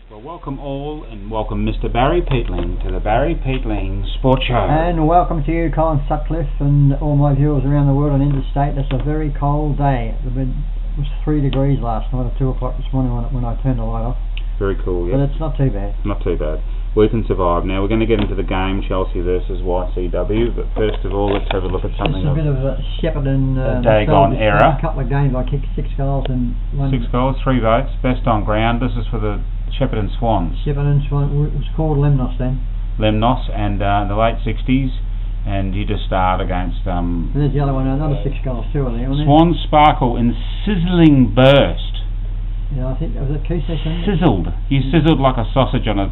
Well, welcome all, and welcome Mr. Barry Peatling to the Barry Peatling Sports Show. And welcome to you, Colin Sutcliffe, and all my viewers around the world and interstate. It's a very cold day. It was 3 degrees last night at 2 o'clock this morning when I turned the light off. Very cool, yeah. But it's not too bad. Not too bad. We can survive. Now we're going to get into the game, Chelsea versus YCW, but first of all, let's have a look at something. It's a bit of a Shepparton Dagon era. A couple of games, I kicked 6 goals and 6 goals, 3 votes, best on ground. This is for the Shepparton Swans. Shepparton Swans, it was called Lemnos then. Lemnos, and in the late 60s, and you just start against... and there's the other one, another 6 goals too, I think. Swans sparkle in sizzling burst. Yeah, I think that was a key session. Sizzled. You sizzled like a sausage on a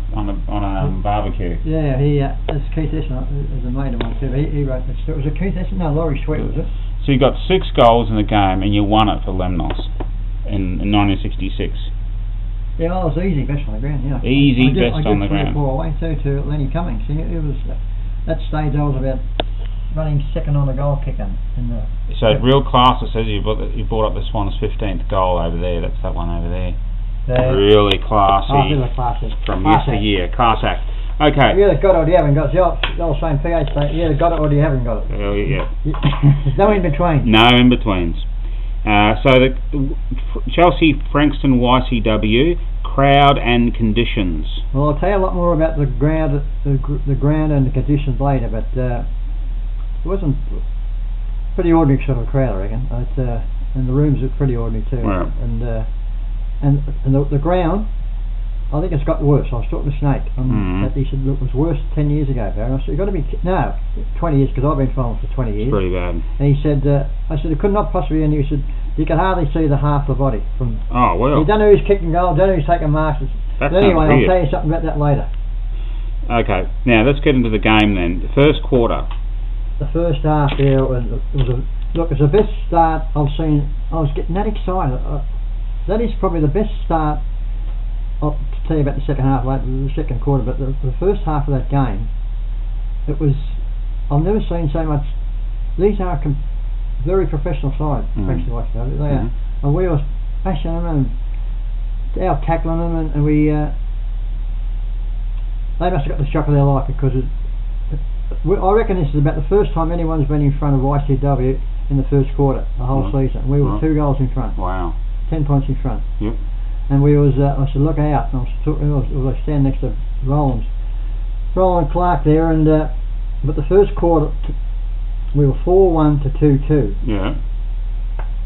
barbecue. Yeah, that's Keith Esson, as a mate of mine too. He wrote this. It was a Keith Esson, no, Laurie Sweet was it? So you got 6 goals in the game and you won it for Lemnos in 1966. Yeah, well, it was easy best on the ground, yeah. Easy best on the ground. I did 3 or 4 away too to Lenny Cummings. It was, that stage I was about running second on the goal kicker. So real class, it says you brought up the Swans' 15th goal over there. That's that one over there. Really classy. Oh, really classy. From yesteryear. Class act. Okay. You either got it or you haven't got it. The old saying PH saying, you either got it or you haven't got it. Yeah. There's no in between. No in betweens. So the Chelsea Frankston YCW crowd and conditions. Well, I'll tell you a lot more about the ground, the ground and the conditions later, but it wasn't pretty ordinary sort of crowd, I reckon. And the rooms are pretty ordinary too. Wow. And the ground, I think it's got worse. I was talking to Snake, and he said, look, it was worse 10 years ago, Barry. I said, you've got to be, no, 20 years, because I've been following for 20 years. It's pretty bad. And he said, I said, it could not possibly, and he said, you could hardly see the half of the body. Oh, well. You don't know who's kicking goal, don't know who's taking marks. But anyway, I'll tell you something about that later. Okay, now let's get into the game then. The first quarter. The first half there it was the best start I've seen. I was getting that excited. That is probably the best start. I'll tell you about the second half later, the second quarter, but the first half of that game, it was, I've never seen so much. These are very professional side, actually, like that. They are, and we were bashing them and out tackling them, and we they must have got the shock of their life, because I reckon this is about the first time anyone's been in front of YCW in the first quarter, the whole season. We were 2 goals in front. Wow. 10 points in front. Yep. And we was, I said, look out. And I was standing next to Roland Clark there, and but the first quarter we were 4-1 to 2-2. Yeah.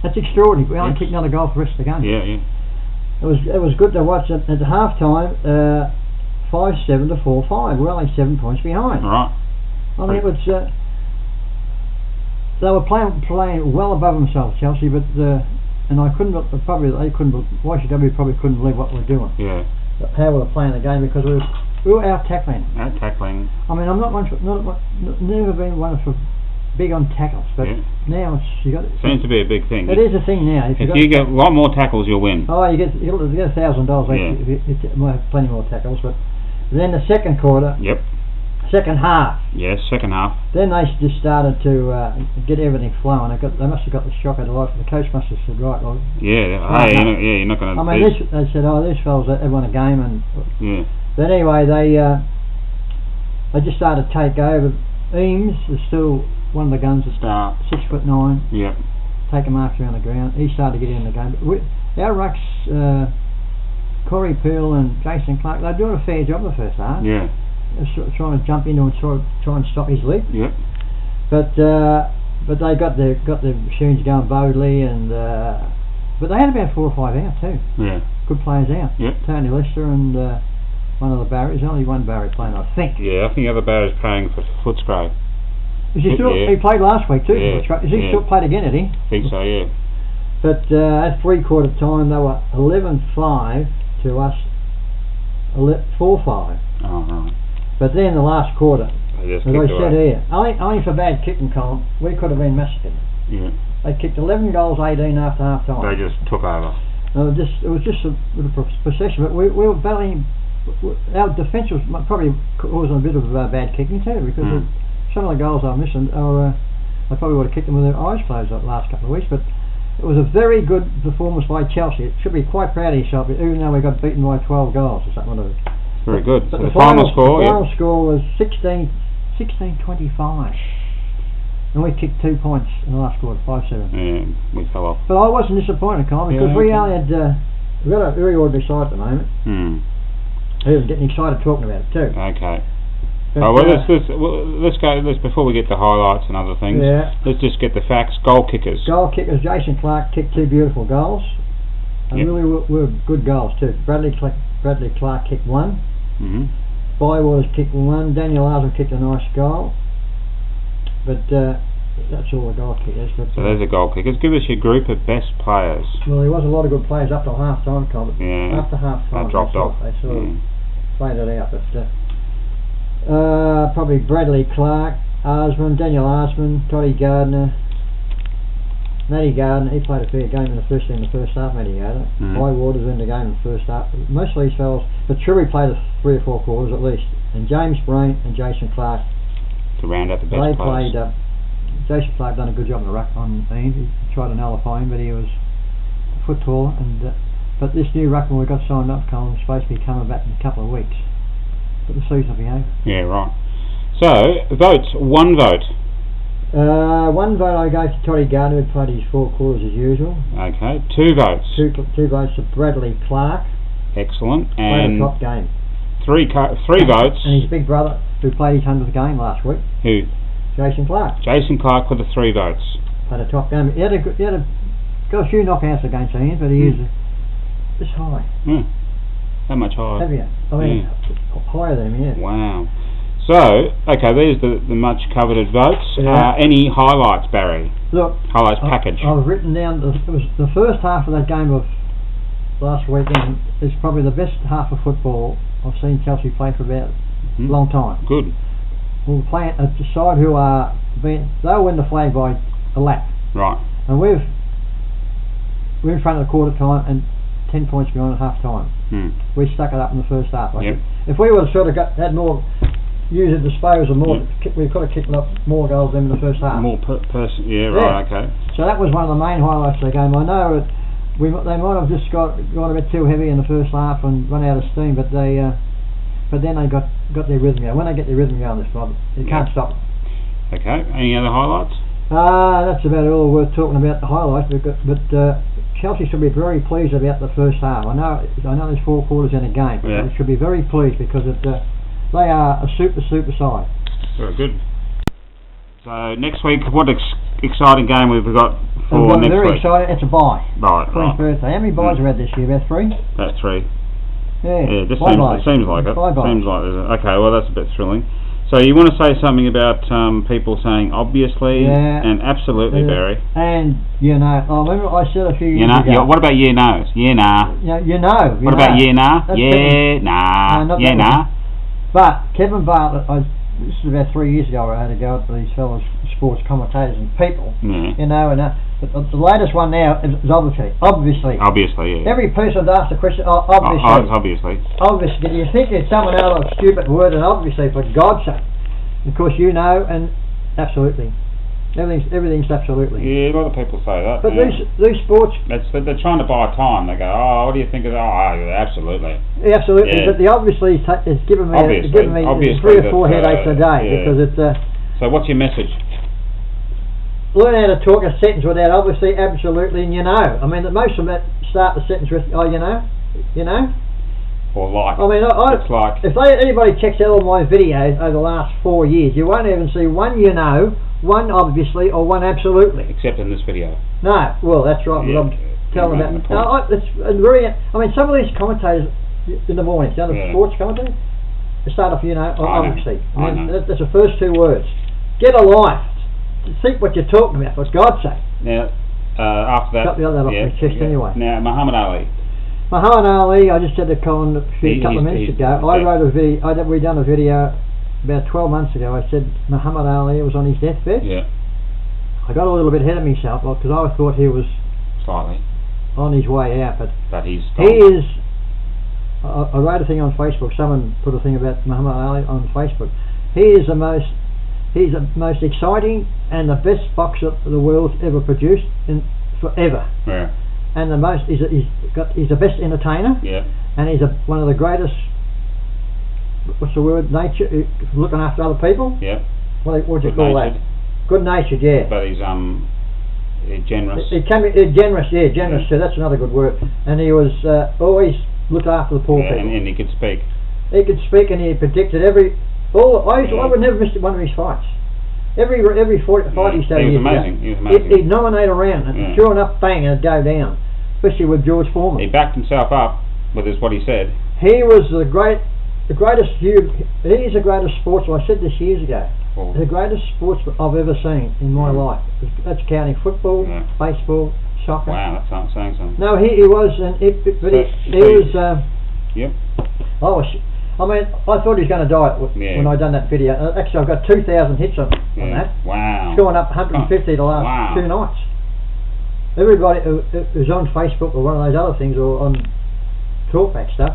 That's extraordinary. We only kicked another goal for the rest of the game. Yeah. It was good to watch. At the half time, 5-7 to 4-5. We're only 7 points behind. All right. I mean, it was. They were playing well above themselves, Chelsea, but and YCW probably couldn't believe what we were doing. Yeah. How we were playing the game, because we were out tackling. Out tackling. I mean, I'm never been one for big on tackles, but now seems to be a big thing. It is a thing now. If you get a lot more tackles, you'll win. Oh, you get $1,000. If you might have plenty more tackles, but then the second quarter. Yep. Second half. Yes, second half. Then they just started to get everything flowing. They must have got the shock of their life. The coach must have said, right, well... Yeah, you're not going to... I mean, they said, these fellas have won a game, and... Yeah. But anyway, they just started to take over. Eames is still one of the guns that start. 6'9". Yep. Taking marks around the ground. He started to get in the game. But our rucks, Corey Peel and Jason Clark, they're doing a fair job the first half. Yeah. Trying to jump into and try and stop his leap. Yep. But they got the machines going boldly, and but they had about 4 or 5 out too. Yeah. Good players out. Yep. Tony Lester and one of the Barrys. Only one Barry playing, I think. Yeah, I think the other Barry's playing for Footscray. Is he still? He played last week too. Yeah. Is he still played again? Is he? I think so. Yeah. But at 3/4 time, they were 11-5 to us. 4-5. Oh right. But then the last quarter, as I said here, only for bad kicking, Colin, we could have been massacred. Yeah. They kicked 11 goals, 18 after half time. They just took over. It was just a bit of possession, but we were battling. Our defence was probably causing a bit of bad kicking too, because some of the goals I was missing, I probably would have kicked them with their eyes closed the last couple of weeks. But it was a very good performance by Chelsea. It should be quite proud of yourself, even though we got beaten by 12 goals or something. Very good. But So the final score? The final score was 16-25. And we kicked 2 points in the last quarter, 5-7. Yeah, we fell off. But I wasn't disappointed, Colin, because we only had... we've got a very ordinary side at the moment. Who's getting excited talking about it too. Okay. But, let's go. Before we get the highlights and other things. Yeah. Let's just get the facts. Goal kickers. Goal kickers. Jason Clark kicked 2 beautiful goals. And really were good goals too. Bradley Clark kicked 1. Bywaters kicked 1. Daniel Arden kicked a nice goal. But that's all the goal kickers. But, so there's the goal kickers. Give us your group of best players. Well, there was a lot of good players up till half time, Colin. Yeah. After half time, they dropped off. They sort of faded out. But probably Bradley Clark, Arsman, Daniel Arsman, Toddy Gardner, Matty Gardner. He played a fair game in the first half. Matty Gardner. Bywaters in the game in the first half. Most of these fellas, but Truby played 3 or 4 quarters at least. And James Brain and Jason Clark. To round out the best players. Jason Clark done a good job on the ruck on Ian. He tried to nullify him, but he was a foot taller. And but this new ruckman we got signed up, Colin, is supposed to be coming back in a couple of weeks. But the season will be over. Yeah, right. So votes. 1 vote. 1 vote I gave to Toddy Gardner, who played his 4 quarters as usual. Okay. 2 votes. 2 votes to Bradley Clark. Excellent. And played a top game. 3 votes. And his big brother, who played his 100th game last week. Who? Jason Clark. Jason Clark with the 3 votes. Played a top game. He had got a few knockouts against Ian, but he is this high. How much higher? Heavier. I mean, higher than him, yeah. Wow. So, okay, there's the much coveted votes. Yeah. Any highlights, Barry? Look, highlights package. I've written down, it was the first half of that game of last weekend is probably the best half of football I've seen Chelsea play for about a long time. Good. We're playing a side who they'll win the flag by a lap. Right. And we're in front of the quarter time and 10 points behind at half time. We stuck it up in the first half. If we would have sort of had more use of disposal, more, we could have kicked up more goals than in the first half. More right, okay. So that was one of the main highlights of the game. I know they might have just gone a bit too heavy in the first half and run out of steam, but then they got their rhythm going. When they get their rhythm going, you can't stop. Okay. Any other highlights? That's about all worth talking about, the highlights. But Chelsea should be very pleased about the first half. I know there's 4 quarters in a game, but they should be very pleased because they are a super side. Very good. So next week, what exciting game we've got for next week? Very exciting. It's a bye. Queen's birthday. How many byes have we had this year? About 3? About 3. Yeah. It seems like it. 5 byes. Seems like it. Okay, well that's a bit thrilling. So you want to say something about people saying obviously and absolutely, Barry? And I remember I said a few years ago. What about no's? Nah. What about nah? Nah. But Kevin Bartlett, this is about 3 years ago. I had to go up to these fellow sports commentators and people. But the latest one now is obviously. Obviously, yeah. Every person asked the question. Obviously. Obviously. Do you think it's someone else a stupid word and obviously for God's sake? Of course, and absolutely. Everything's absolutely. Yeah, a lot of people say that. But these sports, they're trying to buy time. They go, what do you think of that? Absolutely. Yeah, absolutely. Yeah. But the obviously is giving me 3 or 4 headaches a day because it's. So what's your message? Learn how to talk a sentence without obviously, absolutely, and I mean, most of them start the sentence with Or like. I mean, it's like. If anybody checks out all my videos over the last 4 years, you won't even see one one obviously, or one absolutely. Except in this video. No, well, that's right. Yeah, I'm telling about. It's very. I mean, some of these commentators in the morning, the sports commentators, they start off, obviously. I know. That's the first 2 words. Get a life. Think what you're talking about, for God's sake. Now, after that. Cut the other off my chest anyway. Now, Muhammad Ali. Muhammad Ali, I just said to Colin a couple of minutes ago. I wrote a video. We done a video about 12 months ago. I said Muhammad Ali was on his deathbed. Yeah. I got a little bit ahead of myself because I thought he was slightly on his way out, but he is. I wrote a thing on Facebook. Someone put a thing about Muhammad Ali on Facebook. He's the most exciting and the best boxer the world's ever produced forever. Yeah. And he's the best entertainer. Yeah. And he's one of the greatest. What's the word? Nature, looking after other people. Yeah. What would you call that? Good natured, yeah. But he's generous. It can be generous, yeah, generous. So that's another good word. And he was always looked after the poor people. And he could speak. He could speak, and he predicted I would never miss one of his fights. Every fight he started. He was amazing. He was amazing. He'd nominate a round, and sure enough, bang, and it'd go down. Especially with George Foreman. He backed himself up with what he said. He was the greatest. He is the greatest sportsman. I said this years ago. Oh. The greatest sportsman I've ever seen in my life. That's counting football, baseball, soccer. Wow, that's not saying something. No, he was, he was. Yep. I thought he was going to die when I done that video. Actually, I've got 2,000 hits on that. Wow. Scoring up 150 the last 2 nights. Everybody who's on Facebook or one of those other things or on talkback stuff,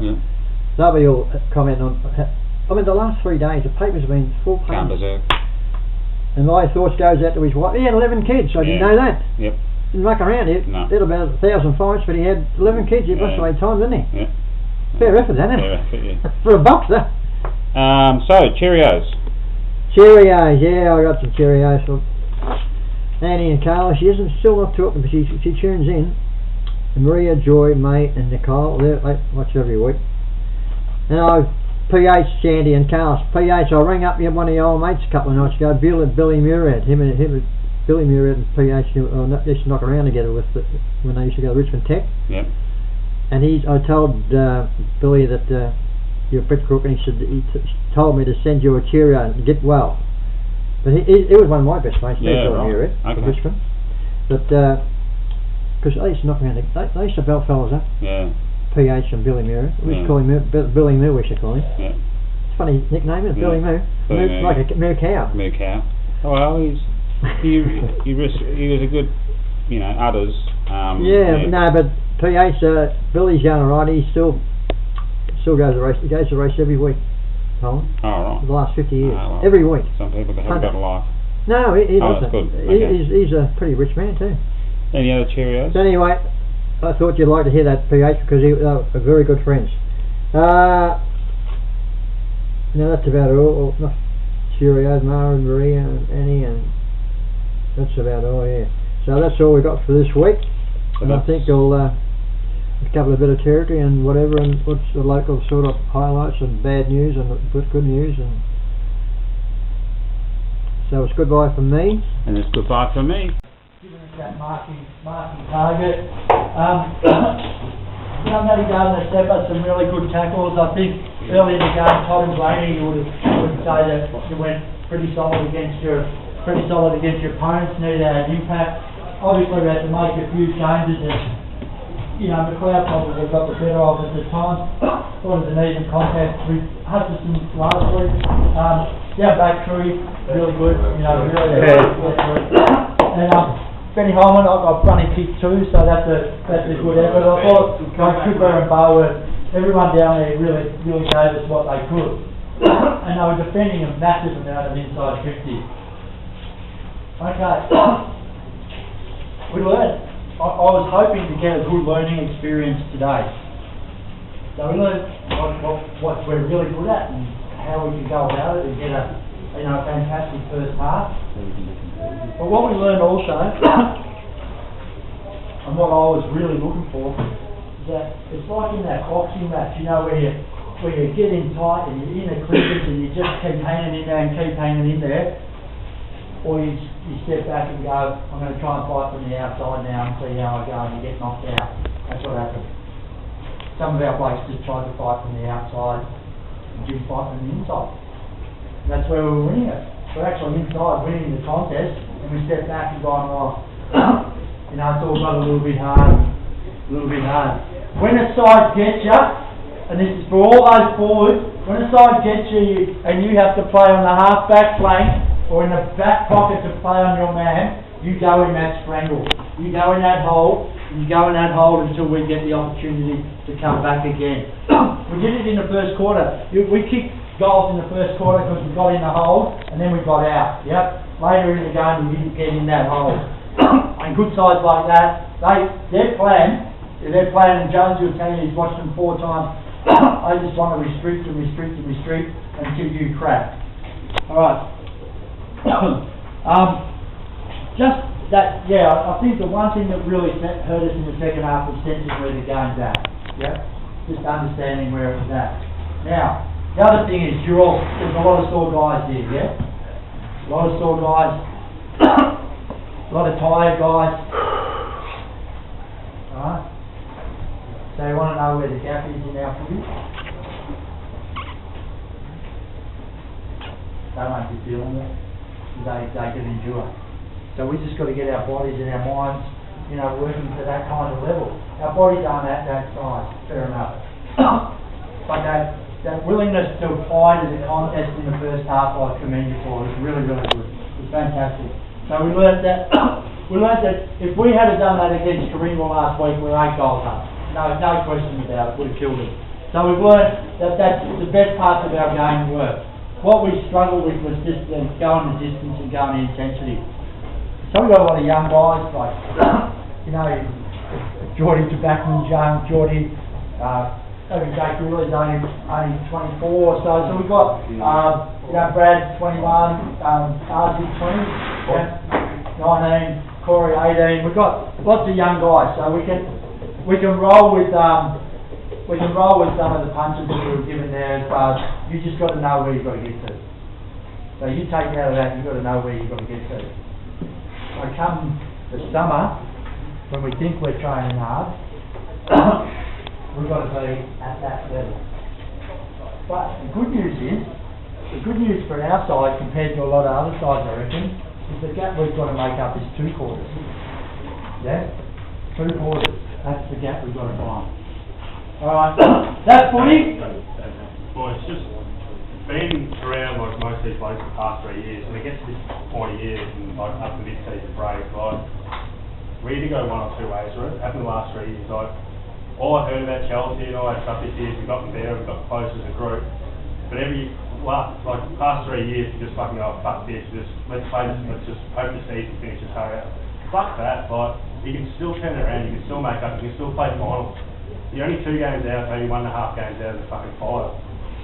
they'll be all comment on. I mean, the last 3 days the papers have been full page. And my thoughts goes out to his wife. He had 11 kids. I didn't know that. Yep. Didn't muck around. He did about 1,000 fights, but he had 11 kids. He must have made time, didn't he? Yeah. Fair effort, isn't it? Fair effort, yeah. For a boxer. So, Cheerios. Cheerios, yeah, I got some Cheerios for Annie and Carla. She isn't still not talking, but she tunes in. And Maria, Joy, May, and Nicole, they watch every week. And I PH Sandy and Carlos. PH, I rang up one of your old mates a couple of nights ago, Billy Murad. Him and Billy Murad and PH used to knock around together when they used to go to Richmond Tech. Yep. And I told Billy that you're a Brit Crook, and he told me to send you a Cheerio and get well. But he was one of my best mates, Billy Murad, from Richmond. But because they used to knock around, they used to belt fellas up. Yeah. PH and Billy Murad. We used to call him Billy Moo. We used to call him. Yeah. It's a funny nickname, isn't it? Billy Moo. Like a moo cow. Moo cow. Well, he was a good, udders. No, but PH, Billy's young, right? He still goes to race. He goes to race every week. Colin. Oh, right. For the last 50 years. Well, every week. Some people haven't got a life. No, he doesn't. That's good. Okay. He's a pretty rich man too. Any other Cheerios? So anyway, I thought you'd like to hear that, PH, because they were very good friends. No, that's about all. Cheerios, Mara and Maria and Annie, and that's about all, yeah. So that's all we got for this week. So and I think we'll cover a bit of territory and whatever, and what's the local sort of highlights and bad news and good news. And so it's goodbye from me. And it's goodbye from me. That marking target. Matty Gardner stepped up some really good tackles. I think early in the game, Todd and Blaney would say that you went pretty solid against your opponents. Needed an impact. Obviously, we had to make a few changes. And McLeod probably got the better of it at the time. Thought it was an even contest with Hutchison last week. Back three, really good. Really good. And Benny Holman, I got running kick too, so that's a good effort. I thought Cooper and Bower, everyone down there really gave us what they could. And they were defending a massive amount of inside 50. Okay. We learned. I was hoping to get a good learning experience today. So we learned what we're really good at and how we can go about it and get a fantastic first half. But what we learned also, and what I was really looking for, is that it's like in that boxing match, where you're getting tight and you're in a cleavage and you just keep hanging in there, or you step back and go, I'm going to try and fight from the outside now and see how I go, and you get knocked out. That's what happened. Some of our blokes just tried to fight from the outside and didn't fight from the inside. And that's where we were winning it. We're actually inside winning the contest, and we stepped back and gone, it's all got a little bit hard. When a side gets you, and this is for all those forwards, when a side gets you and you have to play on the half-back flank or in the back pocket to play on your man, you go in that strangle. You go in that hole, until we get the opportunity to come back again. We did it in the first quarter. We kicked goals in the first quarter because we got in the hole and then we got out. Later in the game we didn't get in that hole. And good sides like that, their plan, and Jones will tell you he's watched them 4 times, I just want to restrict until you crack. Alright. Just that, yeah, I think the one thing that really hurt us in the second half was sensing where the game's at. Yeah? Just understanding where it was at. Now, the other thing is, there's a lot of sore guys here, yeah? A lot of sore guys, a lot of tired guys. Alright? So you want to know where the gap is in our footy? They won't be feeling it. They can endure. So we just got to get our bodies and our minds, working to that kind of level. Our bodies aren't at that size, fair enough. But that willingness to fight as a contest in the first half, I commend you for. It's really, really good. It's fantastic. So we learnt that if we had done that against Karinga last week, we're 8 goals up. No question about it. Would have killed it. So we've learnt that that's the best parts of our game work. What we struggled with was just going the distance and going the intensity. So we've got a lot of young guys, like, Geordie Tobacco, Geordie, Jake Wheeler's only 24 or so. So we've got, Brad 21, Archie 20, 19, Corey 18. We've got lots of young guys, so we can roll with some of the punches that we were given there. As far as you just got to know where you've got to get to. So you take out of that, you've got to know where you've got to get to. So come the summer, when we think we're training hard, we've got to be at that level. But the good news for our side compared to a lot of other sides, I reckon, is the gap we've got to make up is 2 quarters. Yeah? 2 quarters. That's the gap we've got to find. Alright, that's footy. Well, it's just been around like most of these blokes for the past 3 years, and it gets to this point of years and like up to mid-season break, like we either go 1 or 2 ways through it. Happened the last 3 years. Like all I heard about Chelsea and all that stuff this year, we've gotten better, we've got close as a group. But the past 3 years, you just fucking go, fuck this, let's play this, let's just hope the season finishes, hurry up. Fuck that, like you can still turn it around, you can still make up, you can still play finals. You're only 2 games out, maybe 1.5 games out of the fucking final.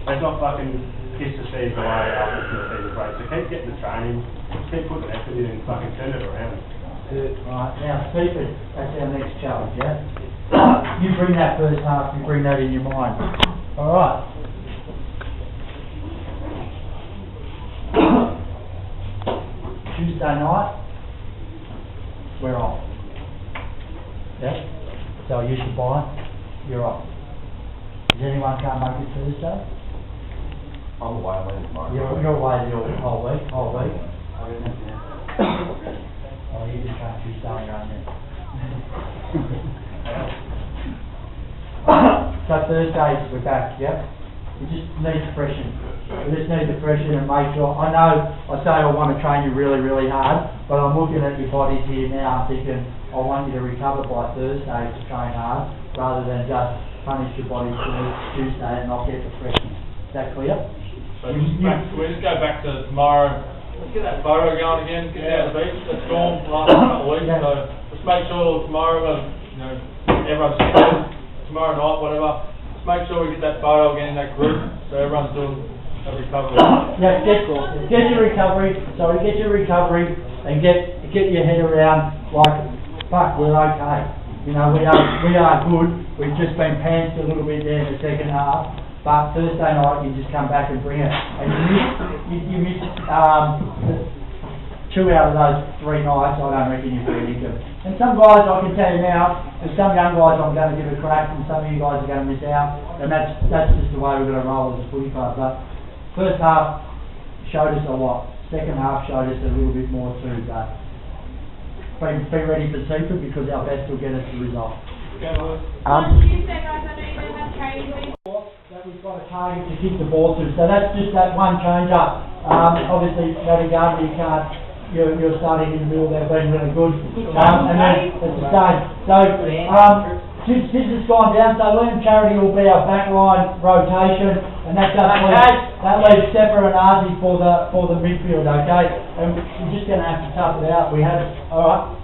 Let's not fucking kiss the season away after the season break. So keep getting the training, just keep putting effort in and fucking turn it around. Right, now Stephen, that's our next challenge, yeah? You bring that first half, you bring that in your mind. Alright. Tuesday night, we're off. Yeah? So you should buy, you're off. Does anyone can't make it Thursday? I'm away, I'm in tomorrow. You're away the whole week? Oh, you just can't be staying around there. So Thursdays we're back, yeah? We just need depression. We just need depression and make sure. I know I say I want to train you really, really hard, but I'm looking at your bodies here now, I'm thinking I want you to recover by Thursday to train hard, rather than just punish your body Tuesday and not get depression. Is that clear? So we just go back to tomorrow. Let's get that photo going again. Get down the beach. It's storm last couple of weeks, so just make sure tomorrow, everyone's good. Tomorrow night, whatever. Just make sure we get that photo again in that group, so everyone's doing a recovery. Yeah, get your recovery. Sorry, get your recovery and get your head around like, fuck, we're okay. We are good. We've just been pantsed a little bit there in the second half. But Thursday night you just come back and bring it. And you miss 2 out of those 3 nights, I don't reckon you're very good. And some guys, I can tell you now, there's some young guys I'm going to give a crack, and some of you guys are going to miss out. And that's just the way we're going to roll as a footy club. But first half showed us a lot. Second half showed us a little bit more too. But be ready for Seaford, because our best will get us the result. That we've got a target to kick the ball to, so that's just that one change up. Obviously, Navigard, you're starting in the middle, they've been really good. And then it's the same. So, since has gone down, so Liam Charity will be our backline rotation, and that leaves Sepper and Arzi for the midfield, okay? And we're just going to have to tough it out. We have, alright.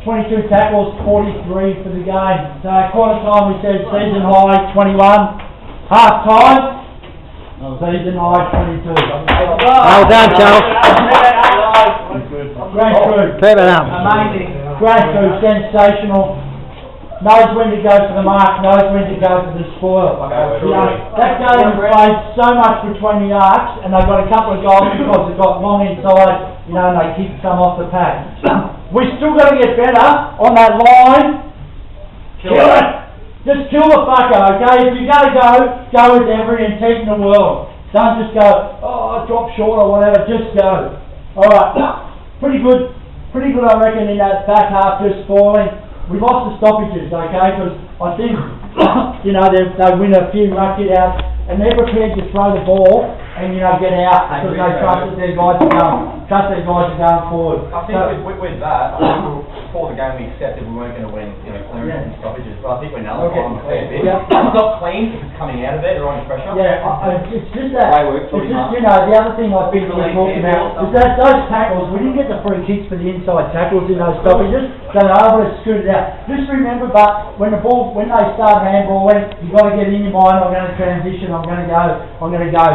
22 tackles, 43 for the game. So quarter time we said season high 21. Half time, season high 22. Well done, Charles. Great crew. Keep it up. Amazing. Great crew, sensational. Knows when to go for the mark, knows when to go for the spoil. You know, that game played so much between the arcs, and they got a couple of goals because they got long inside, you know, and they kicked some off the pack. We still got to get better on that line. Kill it. Just kill the fucker, okay? If you're going to go with every intent in the world. Don't just go, oh, drop short or whatever, just go. Alright, pretty good, I reckon, in that back half, just spoiling. We lost the stoppages, okay, because I think, you know, they win a few ruck it out, and they're prepared to throw the ball and, you know, get out, because they trust that their guys are going forward. I think with that, I think before the game we accepted we weren't going to win, you know, clearance and stoppages, but I think we're now on a fair bit. It's not clean if it's coming out of it, they're under pressure. Yeah, it's just that, It's just, you know, the other thing I think we were talking about is that those tackles, we didn't get the free kicks for the inside tackles in those stoppages, so they were able to scoot it out. Just remember, but when they start handballing, you've got to get in your mind, I'm going to transition, I'm going to go,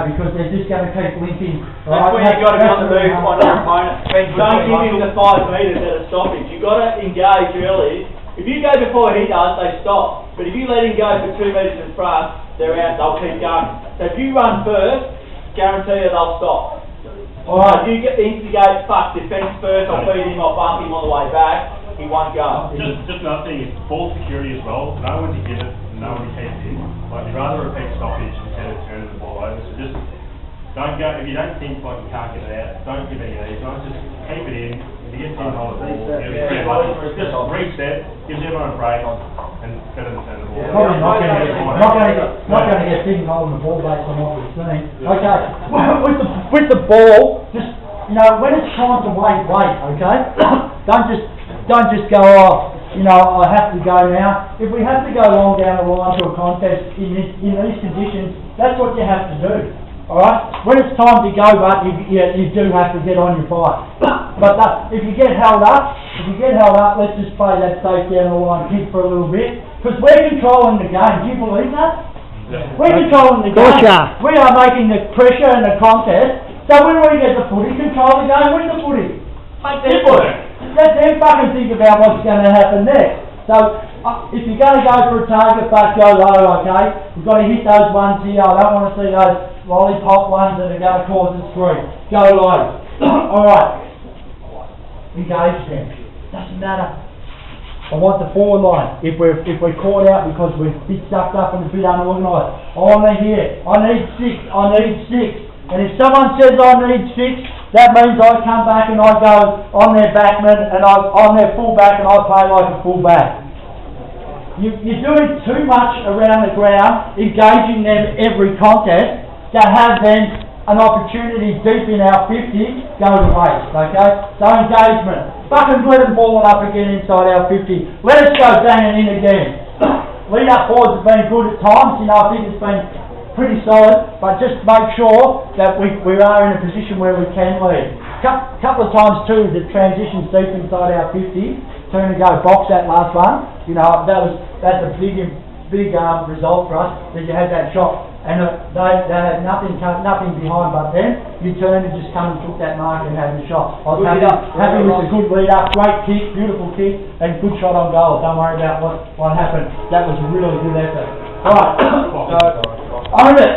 because they're just going to keep linking. That's when you've got to be on the move on your opponent. Don't give him the 5 metres at a stoppage. You've got to engage early. If you go before he does, they stop. But if you let him go for 2 metres in front, they're out, they'll keep going. So if you run first, guarantee you they'll stop. Alright, if you get the instigate, defence first, I'll beat him, I'll bump him on the way back, he won't go. Just another thing is ball security as well. No one to get it, no one to keep it in. Like, you'd rather repeat stoppage instead of turning the ball over. So just don't go, if you don't think like you can't get it out, don't give any of these. Don't just keep it in. If you get too hold of the ball, just reset, gives everyone a break, and better than turn the ball. Probably not going to get big hold of the ball based on what we've seen. Okay, with the ball, just, you know, when it's time to wait, okay? don't just go off. You know, I have to go now. If we have to go long down the line to a contest in these conditions, that's what you have to do. Alright? When it's time to go, but you do have to get on your bike. But if you get held up, let's just play that safe down the line, kick for a little bit. Because we're controlling the game. Do you believe that? Yeah. We're controlling the game. We are making the pressure and the contest. So when we get the footy, control the game with the footy. Simple. Let them fucking think about what's going to happen next. So, if you're going to go for a target, but go low, okay? We've got to hit those ones here. I don't want to see those lollipop ones that are going to cause us grief. Go low. Alright. Engage them. Doesn't matter. I want the forward line. If we're caught out because we're a bit stuffed up and a bit unorganised, I want to hear, I need six. And if someone says I need 6, that means I come back and I go, I'm their backman and I'm their fullback and I play like a fullback. You're doing too much around the ground, engaging them every contest, to have them an opportunity deep in our 50 go to waste, okay? So engagement. Fucking let them ball it up again inside our 50. Let us go banging in again. Lead up forwards have been good at times, you know, I think it's been pretty solid, but just make sure that we are in a position where we can lead. Couple of times too, the transitions deep inside our 50, turn and go box that last one. You know, that's a big result for us, that you had that shot, and they had nothing behind, but then you turned and just come and took that mark and had the shot. I was happy with the good lead up, great kick, beautiful kick, and good shot on goal. Don't worry about what happened. That was a really good effort. Alright, own it.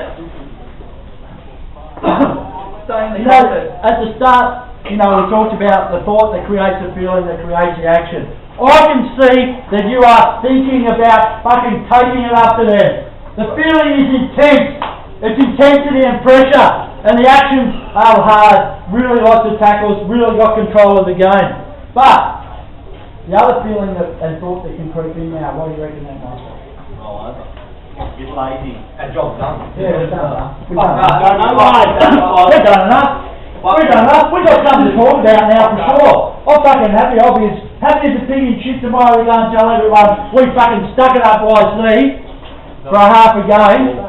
You know, at the start, you know, we talked about the thought that creates the feeling that creates the action. I can see that you are thinking about fucking taking it up to them. The feeling is intense. It's intensity and pressure. And the actions are hard. Really lots of tackles, really got control of the game. But, the other feeling and thought that can creep in now, what do you reckon that might be? Get lazy. And job's done. Yeah, we've done enough. We've done enough. We've got something to talk about now for sure. I'm fucking happy. I'll be as happy as a pig in shit tomorrow to go and tell everyone we fucking stuck it up YC for a half a game.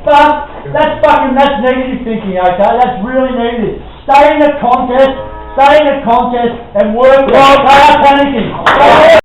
But that's negative thinking, okay? That's really negative. Stay in the contest, stay in the contest and work. They are panicking.